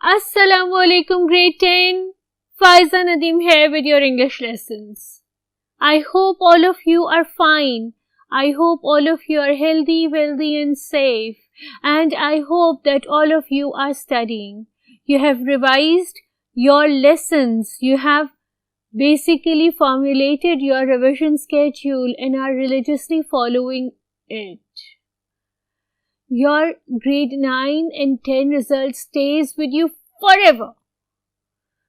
Assalamualaikum grade 10. Faiza Nadeem here with your English lessons. I hope all of you are fine. I hope all of you are healthy, wealthy and safe. And I hope that all of you are studying. You have revised your lessons. You have basically formulated your revision schedule and are religiously following it. Your grade 9 and 10 result stays with you forever.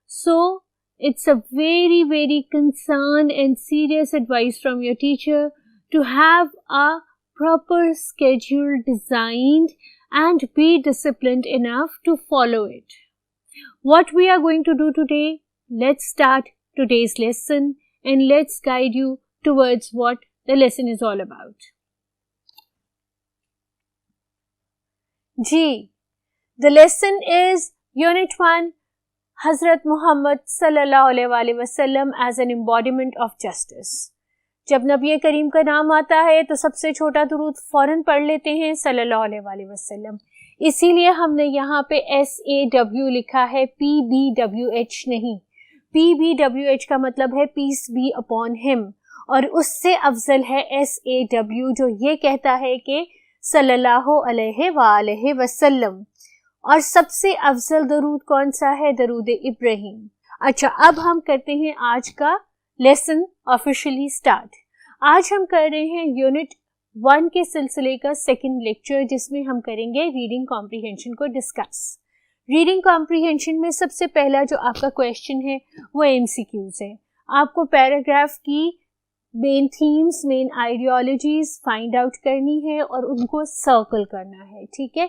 So, it's a very, very concerned and serious advice from your teacher to have a proper schedule designed and be disciplined enough to follow it. What we are going to do today, let's start today's lesson and let's guide you towards what the lesson is all about. G. The lesson is Unit 1, Hazrat Muhammad sallallahu alaihi wasallam as an embodiment of justice. जब नबी करीम का नाम आता है तो सबसे छोटा दुरूद फौरन पढ़ लेते हैं सल्लल्लाहु अलैहि वसल्लम. इसीलिए हमने यहाँ पे SAW लिखा है, PBWH नहीं. PBWH का मतलब है पीस बी अपॉन हिम और उससे अफजल है SAW जो ये कहता है कि सल्लल्लाहु अलैहि वसल्लम. और सबसे अफजल दरूद कौन सा है? दरूद इब्राहिम. अच्छा, अब हम करते हैं आज का लेसन ऑफिशियली स्टार्ट. आज हम कर रहे हैं यूनिट 1 के सिलसिले का सेकंड लेक्चर जिसमें हम करेंगे रीडिंग कॉम्प्रिहेंशन को डिस्कस. रीडिंग कॉम्प्रिहेंशन में सबसे पहला जो आपका क्वेश्चन है वो MCQs है. आपको पैराग्राफ की main themes, main ideologies find out करनी है और उनको सर्कल करना है. ठीक है,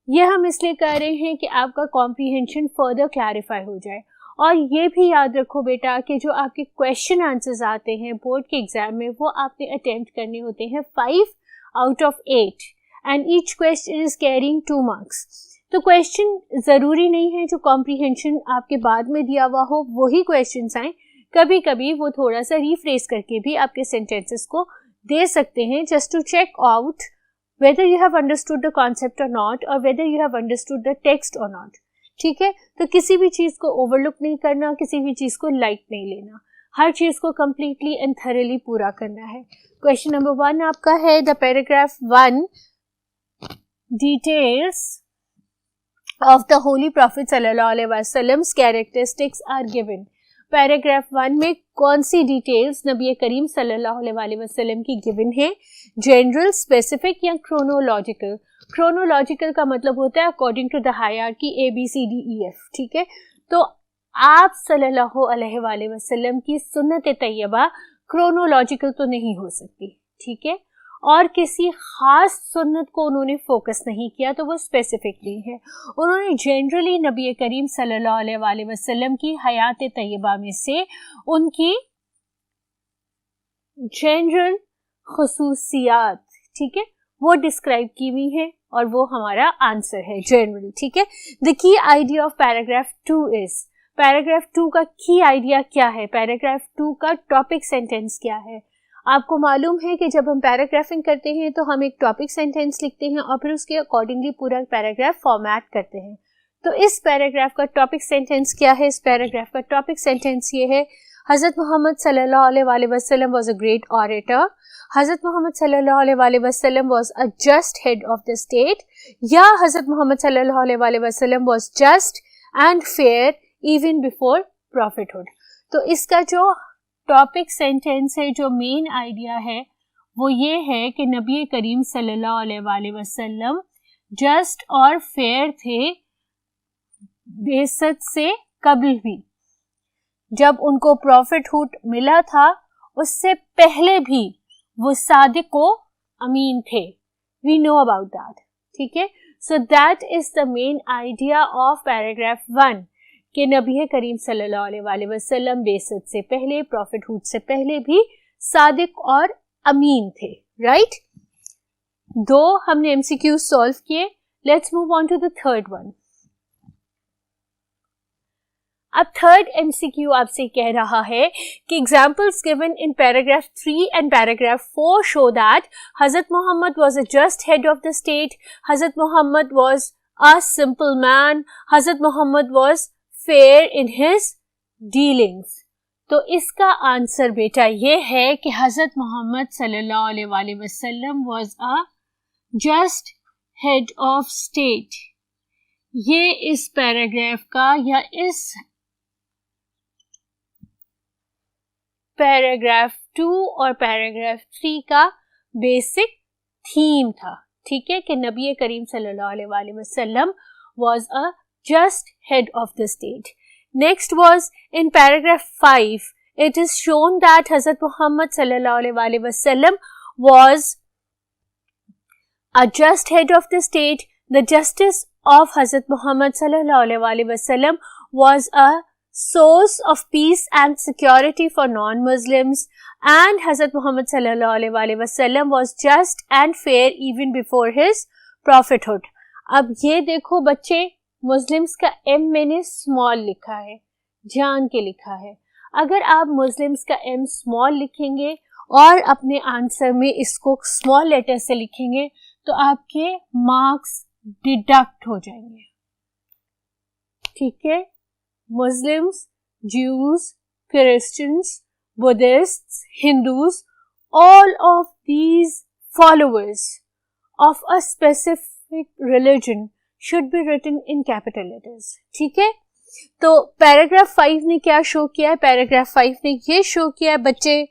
ये हम इसलिए कर रहे हैं कि आपका कॉम्प्रिहेंशन फर्दर क्लैरिफाई हो जाए. और ये भी याद रखो बेटा कि जो आपके क्वेश्चन आंसर्स आते हैं बोर्ड के एग्जाम में वो आपने अटेम्प्ट करने होते हैं 5 out of 8 and each question is carrying 2 marks. तो क्वेश्चन ज़रूरी नहीं है जो कॉम्प्रिहेंशन आपके बाद में दिया हुआ हो वही क्वेश्चन आए. कभी कभी वो थोड़ा सा रीफ्रेज करके भी आपके सेंटेंसेस को दे सकते हैं just to check out whether you have understood the concept or not or whether you have understood the text or not. ठीक है, तो किसी भी चीज़ को ओवरलुक नहीं करना, किसी भी चीज़ को लाइट नहीं लेना, हर चीज़ को कम्प्लीटली एंड थरली पूरा करना है. क्वेश्चन नंबर 1 आपका है the paragraph 1 details of the holy prophet सल्लल्लाहु अलैहि वसल्लम कैरेक्टरिस्टिक्स आर गिवन. पैराग्राफ 1 में कौन सी डिटेल्स नबी करीम सल्लल्लाहु अलैहि वसल्लम की गिवन है? जनरल, स्पेसिफिक या क्रोनोलॉजिकल? क्रोनोलॉजिकल का मतलब होता है according to the hierarchy ABCDEF. ठीक है, तो आप सल्लल्लाहु अलैहि वसल्लम की सुन्नत तैयबा क्रोनोलॉजिकल तो नहीं हो सकती. ठीक है, और किसी खास सुन्नत को उन्होंने फोकस नहीं किया तो वो स्पेसिफिक नहीं है. उन्होंने जनरली नबी करीम सल्लल्लाहु अलैहि वसल्लम की हयात तैयबा में से उनकी जनरल खुसूसियात, ठीक है, वो डिस्क्राइब की हुई है और वो हमारा आंसर है जनरल. ठीक है, the key idea of paragraph 2 is, paragraph 2 का की आइडिया क्या है? पैराग्राफ 2 का टॉपिक सेंटेंस क्या है? आपको मालूम है कि जब हम पैराग्राफिंग करते हैं तो हम एक टॉपिक सेंटेंस लिखते हैं और फिर उसके अकॉर्डिंगली पूरा पैराग्राफ फॉर्मेट करते हैं. तो इस पैराग्राफ का टॉपिक सेंटेंस क्या है? इस पैराग्राफ का टॉपिक सेंटेंस ये है, हज़रत मोहम्मद सल्लल्लाहु अलैहि वसल्लम वाज अ ग्रेट ऑरेटर. हज़रत मोहम्मद सल्लल्लाहु अलैहि वसल्लम was a just head of the state, या हज़रत मोहम्मद सल्लल्लाहु अलैहि वसल्लम was just and fair even before prophethood. तो इसका जो टॉपिक सेंटेंस है, जो मेन आइडिया है वो ये है कि नबी करीम सल्लल्लाहु अलैहि वसल्लम जस्ट और फेयर थे बेसत से कबल भी. जब उनको प्रॉफिटहुड मिला था उससे पहले भी वो सादिक व अमीन थे. We know about that. ठीक है, so that is the main idea of paragraph 1 कि नबी करीम सल्लल्लाहु अलैहि वसल्लम बेसत से पहले, प्रॉफिटहुड से पहले भी सादिक और अमीन थे. राइट, 2 हमने MCQ सॉल्व किए. Let's move on to the third one. अब थर्ड MCQ आपसे कह रहा है कि examples given in paragraph 3 and paragraph 4 show that Hazrat Mohammad was a just head of the state, Hazrat Mohammad was a simple man, Hazrat Mohammad was fair in his dealings. तो इसका answer बेटा ये है कि हजरत मोहम्मद सल्लल्लाहु अलैहि वसल्लम was a just head of state. ये इस पैराग्राफ का या इस पैराग्राफ 2 और पैराग्राफ 3 का बेसिक थीम था, ठीक है, कि नबी करीम सल्लल्लाहु अलैहि वसल्लम was a just head of the state. Next was in paragraph 5 it is shown that Hazrat Muhammad sallallahu alaihi wasallam was a just head of the state. The justice of Hazrat Muhammad sallallahu alaihi wasallam was a source of peace and security for non-Muslims, and Hazrat Muhammad sallallahu alaihi wasallam was just and fair even before his prophethood. अब ये देखो बच्चे, Muslims का M मैंने small लिखा है, जान के लिखा है। अगर आप मुस्लिम्स का M स्मॉल लिखेंगे और अपने आंसर में इसको स्मॉल लेटर से लिखेंगे तो आपके मार्क्स डिडक्ट हो जाएंगे, ठीक है। Muslims, Jews, Christians, Buddhists, Hindus, all of these followers of a specific religion should be written in capital letters, ठीक है। तो पैराग्राफ 5 ने क्या शो किया है? पैराग्राफ 5 ने ये शो किया है बच्चे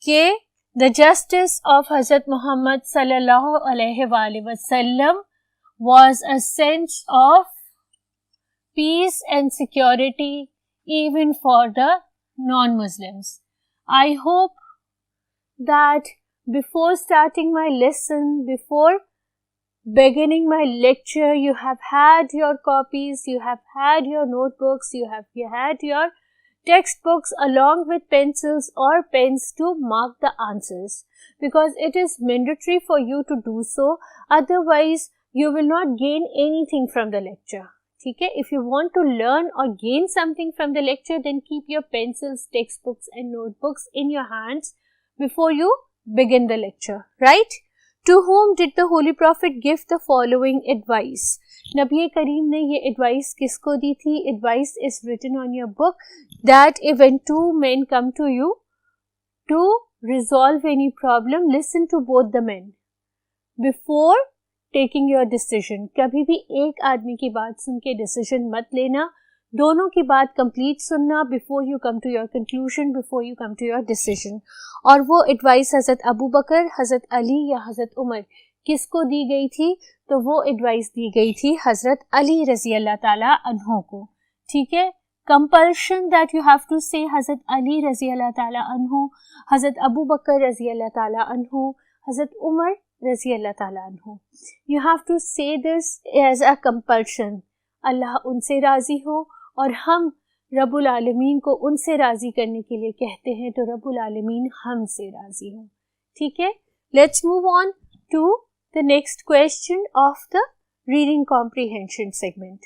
कि द जस्टिस ऑफ हजरत मोहम्मद सल्लल्लाहु अलैहि वसल्लम was a sense of peace and security even for the non-Muslims. I hope that before starting my lesson, before beginning my lecture, you have had your copies, you have had your notebooks, you have had your textbooks along with pencils or pens to mark the answers, because it is mandatory for you to do so. Otherwise, you will not gain anything from the lecture. ठीक है? If you want to learn or gain something from the lecture, then keep your pencils, textbooks and notebooks in your hands before you begin the lecture, right? To whom did the Holy Prophet give the following advice? नबी करीम ने ये advice किसको दी थी? Advice is written on your book that if when two men come to you to resolve any problem, listen to both the men before taking your decision. कभी भी एक आदमी की बात सुन के decision मत लेना, दोनों की बात कंप्लीट सुनना before you come to your conclusion, before you come to your decision. और वो एडवाइस हज़रत अबू बकर, हज़रत अली या हज़रत उमर किसको दी गई थी? तो वो एडवाइस दी गई थी हज़रत अली रज़ी अल्लाह ताला अन्हो को, ठीक है। Compulsion that you have to say हज़रत अली रज़ी अल्लाह ताला अन्हो, हज़रत अबू बकर रज़ी अल्लाह ताला अन्हो, हज़रत उमर रज़ी अल्लाह ताला अन्हो। यू हैव टू से दिस एज अ कंपल्शन। अल्लाह उनसे राज़ी हो और हम रब्बुल आलमीन को उनसे राज़ी करने के लिए कहते हैं, तो रब्बुल आलमीन हमसे राज़ी हो, ठीक है। Let's move on to the next question of the reading comprehension segment.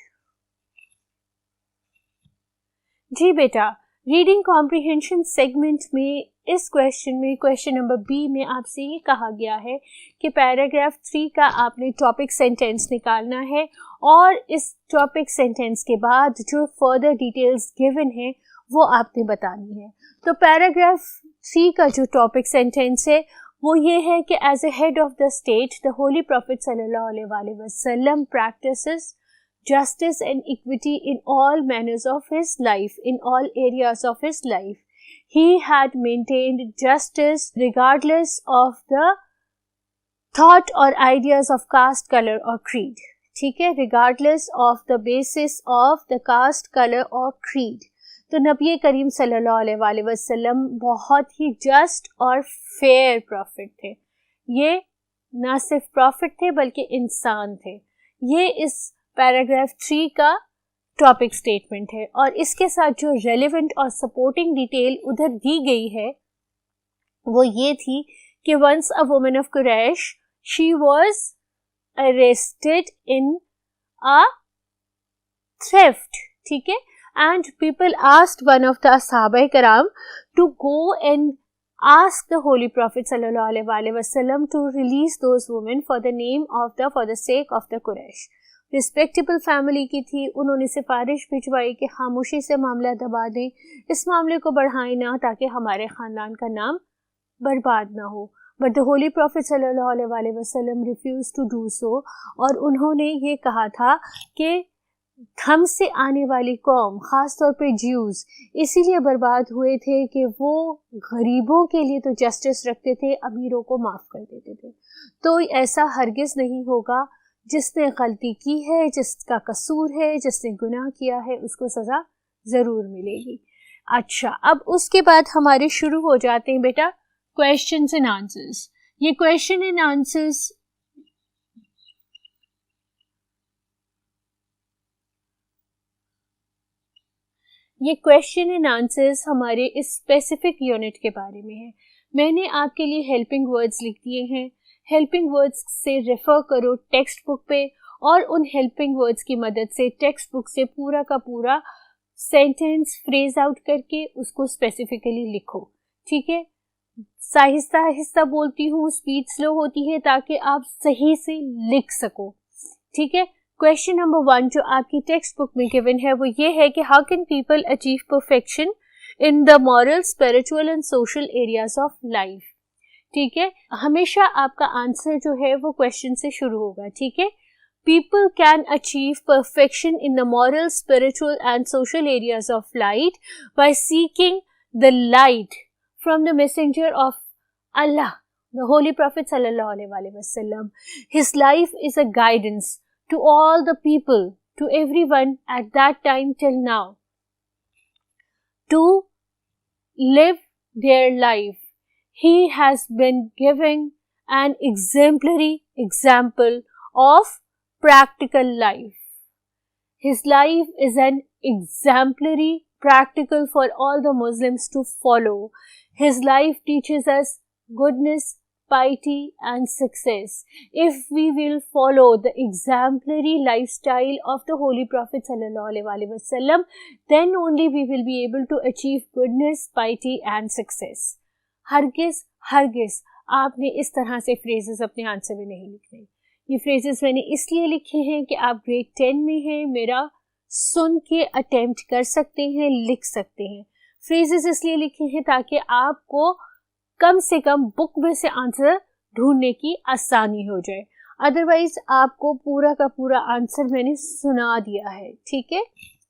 जी बेटा, रीडिंग कॉम्प्रिहेंशन सेगमेंट में इस क्वेश्चन में, क्वेश्चन नंबर बी में आपसे ये कहा गया है कि पैराग्राफ 3 का आपने टॉपिक सेंटेंस निकालना है और इस टॉपिक सेंटेंस के बाद जो फर्दर डिटेल्स गिवन है वो आपने बतानी है। तो पैराग्राफ 3 का जो टॉपिक सेंटेंस है वो ये है कि as a head of the state the holy prophet सल्लल्लाहु अलैहि वसल्लम practices justice and equity in all manners of his life, in all areas of his life. He had maintained justice regardless of the thought or ideas of caste, color or creed. ठीक है, regardless of the basis of the caste, color or creed. तो नबी करीम सल्लल्लाहु अलैहि वसल्लम बहुत ही just और fair profit थे। ये ना सिर्फ प्रॉफिट थे बल्कि इंसान थे। ये इस पैराग्राफ 3 का टॉपिक स्टेटमेंट है और इसके साथ जो रेलेवेंट और सपोर्टिंग डिटेल उधर दी गई है वो ये थी कि once a woman of Quraish she was arrested in a theft, ठीक है। and people asked one of the Sahaba-e-Kiram to go and ask the Holy Prophet sallallahu alaihi wasallam to release those women for the sake of the Quraysh. Respectable family की थी, उन्होंने सिफारिश भिजवाई कि खामोशी से मामला दबा दें, इस मामले को बढ़ाएं ना ताकि हमारे ख़ानदान का नाम बर्बाद ना हो. बट द होली प्रॉफिट सल्लल्लाहु अलैहि वसल्लम रिफ्यूज टू डू सो, और उन्होंने ये कहा था कि हमसे आने वाली कौम, ख़ास तौर पे ज्यूज़, इसीलिए बर्बाद हुए थे कि वो गरीबों के लिए तो जस्टिस रखते थे, अमीरों को माफ़ कर देते थे. तो ऐसा हरगिज़ नहीं होगा. जिसने गलती की है, जिसका कसूर है, जिसने गुनाह किया है, उसको सज़ा ज़रूर मिलेगी. अच्छा, अब उसके बाद हमारे शुरू हो जाते हैं बेटा क्वेश्चंस एंड आंसर्स. ये क्वेश्चन एंड आंसर्स हमारे इस स्पेसिफिक यूनिट के बारे में है. मैंने आपके लिए हेल्पिंग वर्ड्स लिख दिए हैं. हेल्पिंग वर्ड्स से रेफर करो टेक्स्ट बुक पे, और उन हेल्पिंग वर्ड्स की मदद से टेक्स्ट बुक से पूरा का पूरा सेंटेंस फ्रेज आउट करके उसको स्पेसिफिकली लिखो. ठीक है, आहिस्ता आहिस्ता बोलती हूँ, स्पीड स्लो होती है ताकि आप सही से लिख सको. ठीक है. क्वेश्चन नंबर 1 जो आपकी टेक्स्ट बुक में गिवन है वो ये है कि how can people achieve perfection in the moral, spiritual and social areas of life. ठीक है, हमेशा आपका आंसर जो है वो क्वेश्चन से शुरू होगा. ठीक है. People can achieve perfection in the moral, spiritual and social areas of light by seeking the light from the messenger of Allah, the Holy Prophet sallallahu alaihi wasallam. His life is a guidance to all the people, to everyone at that time till now, to live their life. He has been giving an exemplary example of practical life. His life is an exemplary practical for all the Muslims to follow. His life teaches us goodness, piety and success. If we will follow the exemplary lifestyle of the Holy Prophet sallallahu alaihi wasallam, then only we will be able to achieve goodness, piety and success. हरगिज़ आपने इस तरह से phrases अपने answer में नहीं लिखने. ये फ्रेजेस मैंने इसलिए लिखे हैं कि आप ग्रेड 10 में हैं, मेरा सुन के अटेम्प्ट कर सकते हैं, लिख सकते हैं. फ्रेजेस इसलिए लिखे हैं ताकि आपको कम से कम बुक में से आंसर ढूंढने की आसानी हो जाए. अदरवाइज आपको पूरा का पूरा आंसर मैंने सुना दिया है. ठीक है.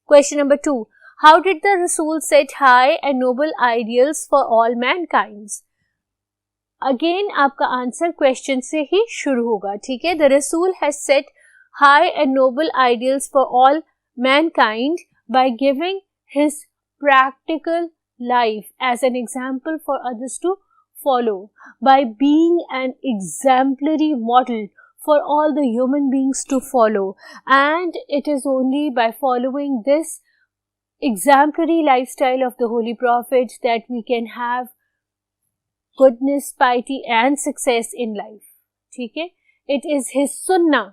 Question number 2, how did the Rasul set high and noble ideals for all mankind? Again आपका आंसर क्वेश्चन से ही शुरू होगा. ठीक है. The Rasul has set high and noble ideals for all mankind by giving his practical life as an example for others to follow, by being an exemplary model for all the human beings to follow. And it is only by following this exemplary lifestyle of the Holy Prophet that we can have goodness, piety and success in life. ठीक है. It is his sunnah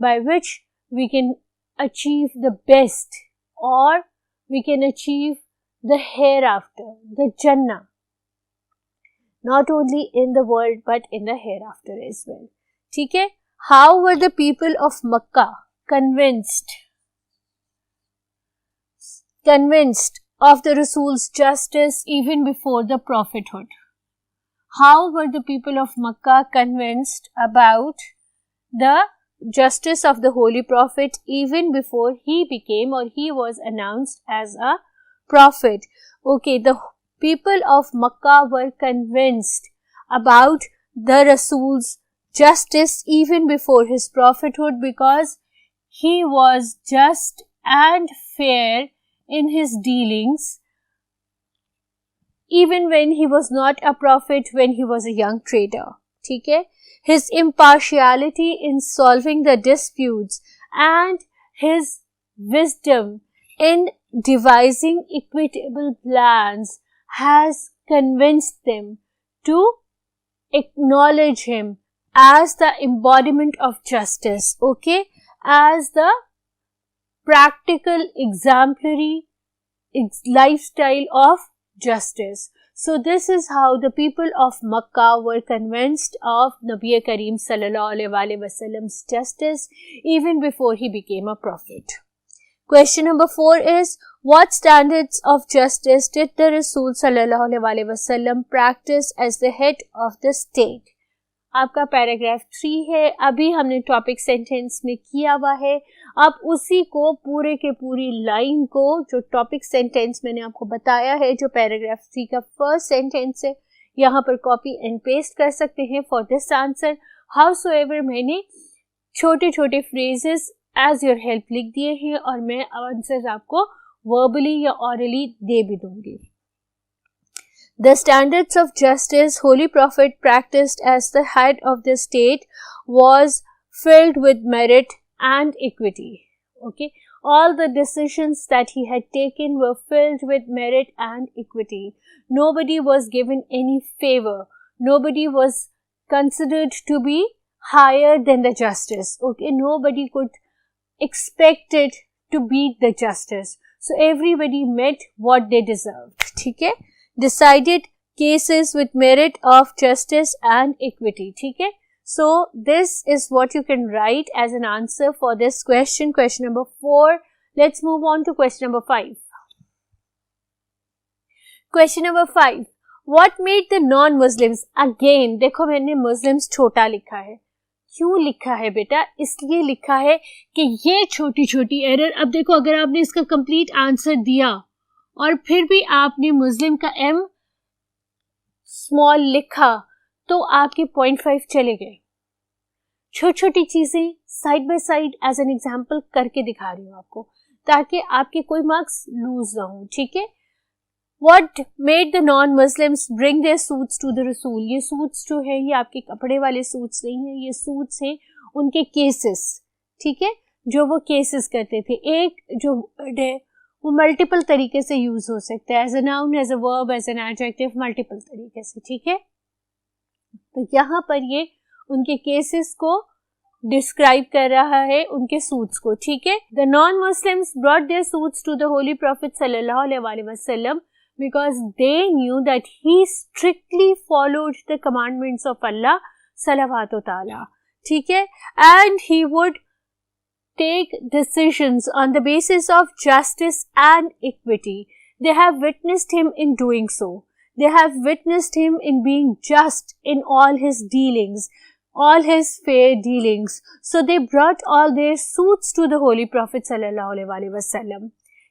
by which we can achieve the best, or we can achieve the hereafter, the Jannah, not only in the world but in the hereafter as well. ठीक है. How were the people of Makkah convinced of the Rasul's justice even before the prophethood? How were the people of Makkah convinced about the justice of the Holy Prophet even before he became, or he was announced as a prophet? Okay, the people of Makkah were convinced about the Rasul's justice even before his prophethood because he was just and fair in his dealings, even when he was not a prophet, when he was a young trader. ठीक है. His impartiality in solving the disputes and his wisdom in devising equitable plans has convinced them to acknowledge him as the embodiment of justice, okay, as the practical, exemplary lifestyle of justice. So this is how the people of Makkah were convinced of Nabi Kareem sallallahu alaihi wasallam's justice even before he became a prophet. Question number 4 is, what standards of justice did the Rasul sallallahu alaihi wasallam practice as the head of the state? आपका paragraph 3 है, अभी हमने topic sentence में किया हुआ है. आप उसी को पूरे के पूरी लाइन को, जो टॉपिक सेंटेंस मैंने आपको बताया है, जो पैराग्राफ 3 का फर्स्ट सेंटेंस है, यहाँ पर कॉपी एंड पेस्ट कर सकते हैं फॉर दिस आंसर. हाउसोएवर मैंने छोटे छोटे फ्रेजेस एज योर हेल्प लिख दिए हैं और मैं आंसर आपको वर्बली या ऑरली दे भी दूंगी. The standards of justice Holy Prophet practiced as the head of the state was filled with merit and equity. Okay, all the decisions that he had taken were filled with merit and equity. Nobody was given any favor. Nobody was considered to be higher than the justice. Okay, nobody could expect it to beat the justice. So everybody met what they deserved. ठीक है? Decided cases with merit of justice and equity. ठीक है? So this is what you can write as an answer for this question, question number 4. Let's move on to question number 5. Question number 5. What made the non-Muslims, again देखो मैंने Muslims छोटा लिखा है. क्यों लिखा है बेटा? इसलिए लिखा है कि ये छोटी छोटी एरर, अब देखो अगर आपने इसका कंप्लीट आंसर दिया और फिर भी आपने मुस्लिम का m स्मॉल लिखा तो आपके 0.5 चले गए. छोटी छोटी चीजें side by side as an example करके दिखा रही हूँ आपको, ताकि आपके कोई मार्क्स लूज ना हो. ठीक है? What made the non-Muslims bring their suits to the Rasul? ये सूट्स जो है ये आपके कपड़े वाले सूट्स नहीं है, ये सूट्स हैं उनके केसेस. ठीक है? जो वो केसेस करते थे. एक जो वर्ड है वो मल्टीपल तरीके से यूज हो सकता है, as a noun, as a verb, as an adjective, multiple तरीके से. ठीक है? तो यहाँ पर ये उनके केसेस को डिस्क्राइब कर रहा है, उनके सूट्स को. ठीक है? The non Muslims brought their suits to the holy prophet सल्लल्लाहु अलैहि वसल्लम because they knew that he strictly followed the commandments of Allah salawatu ta'ala. ठीक है? And he would take decisions on the basis of justice and equity. They have witnessed him in doing so. They have witnessed him in being just in all his dealings, all his fair dealings. So they brought all their suits to the Holy Prophet sallallahu alaihi wasallam.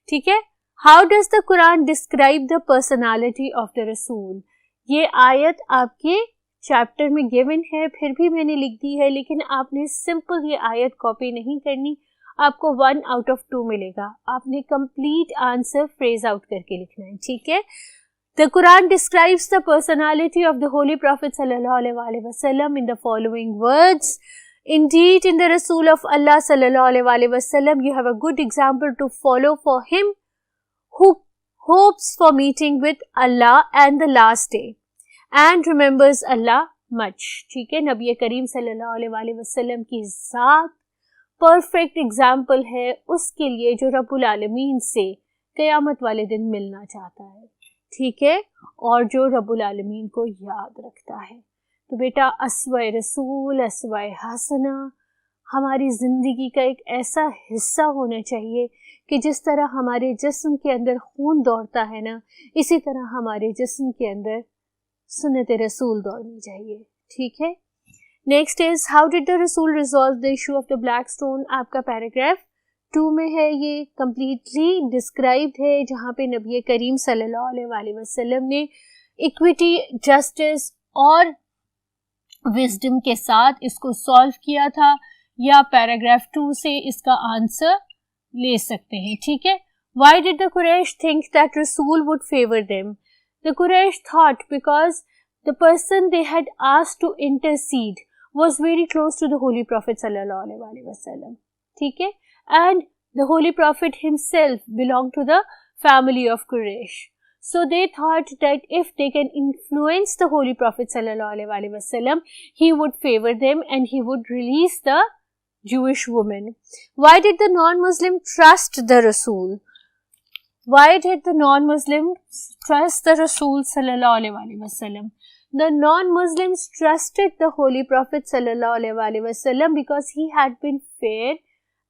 ठीक है? How does the Quran describe the personality of the Rasul? ये आयत आपके chapter में given है, फिर भी मैंने लिख दी है, लेकिन आपने सिंपल ये आयत कॉपी नहीं करनी, आपको 1 out of 2 मिलेगा. आपने कंप्लीट आंसर फ्रेज आउट करके लिखना है. ठीक है? The Quran describes the personality of the Holy Prophet sallallahu alaihi wasallam in the following words. Indeed, in the Rasul of Allah sallallahu alaihi wasallam, you have a good example to follow for him who hopes for meeting with Allah and the last day and remembers Allah much. ठीक है? नबी करीम सल्लल्लाहु अलैहि वसल्लम की ज़ात perfect example है उसके लिए जो रब्बुल आलमीन से क़यामत वाले दिन मिलना चाहता है. ठीक है? और जो रब्बुल आलमीन को याद रखता है. तो बेटा अस्वे रसूल, अस्वे हसना हमारी ज़िंदगी का एक ऐसा हिस्सा होना चाहिए कि जिस तरह हमारे जिस्म के अंदर खून दौड़ता है ना, इसी तरह हमारे जिस्म के अंदर सुन्नत रसूल दौड़नी चाहिए. ठीक है? Next is how did the Rasool resolve the issue of the black stone. आपका पैराग्राफ 2 में है, ये कम्प्लीटली डिस्क्राइब्ड है, जहाँ पे नबी करीम सल्लल्लाहु अलैहि वसल्लम ने इक्विटी, जस्टिस और विजडम के साथ इसको सॉल्व किया था. या पैराग्राफ 2 से इसका आंसर ले सकते हैं. ठीक है? Why did the Quraysh think that Rasul would favor them? The Quraysh thought because the person they had asked to intercede was very close to the Holy Prophet sallallahu alaihi wasallam. ठीक है? And the Holy Prophet himself belonged to the family of Quraysh. So they thought that if they can influence the Holy Prophet sallallahu alaihi wasallam, he would favor them and he would release the Jewish woman. Why did the non-Muslim trust the Rasul? Why did the non-Muslims trust the Rasul sallallahu alaihi wasallam? The non-Muslims trusted the Holy Prophet sallallahu alaihi wasallam because he had been fair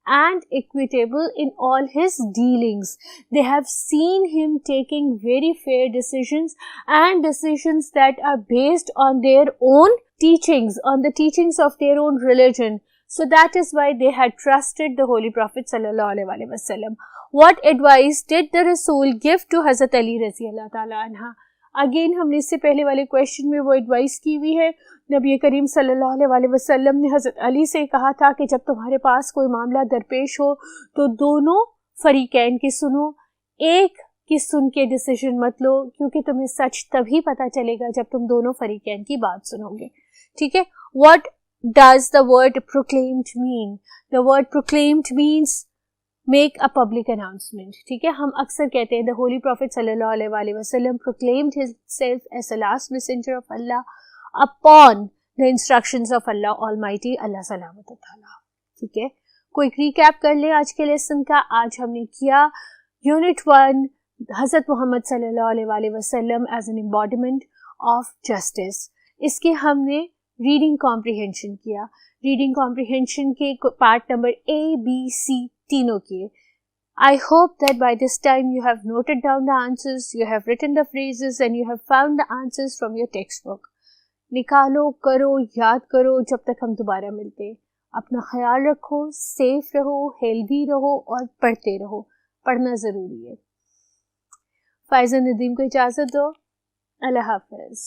and equitable in all his dealings. They have seen him taking very fair decisions and decisions that are based on their own teachings, on the teachings of their own religion. So that is why they had trusted the Holy Prophet sallallahu alaihi wasallam. What advice did the Rasul give to Hazrat Ali रज़ियल्लाहु ताला अन्हा? Again हमने इससे पहले वाले question में वो advice की हुई है. नबी करीम सल्लल्लाहु अलैहि वसल्लम ने हज़रत अली से कहा था कि जब तुम्हारे पास कोई मामला दरपेश हो तो दोनों फरीकैन की सुनो, एक की सुन के डिसीजन मत लो, क्योंकि तुम्हें सच तभी पता चलेगा जब तुम दोनों फरीकैन की बात सुनोगे. ठीक है. What does the word proclaimed mean? The word proclaimed means make a public announcement. ठीक है. हम अक्सर कहते हैं the Holy Prophet sallallahu alaihi wasallam proclaimed himself as the last messenger of Allah upon the instructions of Allah Almighty, Allah सलामत ताला. ठीक है. क्विक रिकैप कर ले आज के लेसन का. आज हमने किया यूनिट 1 हज़रत मोहम्मद सल्लल्लाहु अलैहि वसल्लम as an embodiment of justice. इसके हमने रीडिंग कॉम्प्रिहेंशन किया. रीडिंग कॉम्प्रिहेंशन के part number A, B, C तीनों किए. I hope that by this time you have noted down the answers, you have written the phrases and you have found the answers from your textbook. निकालो, करो, याद करो जब तक हम दोबारा मिलते हैं. अपना ख्याल रखो, सेफ रहो, हेल्दी रहो और पढ़ते रहो. पढ़ना ज़रूरी है. फाइज़ा नदीम को इजाज़त दो. अल्लाह हाफ़िज़.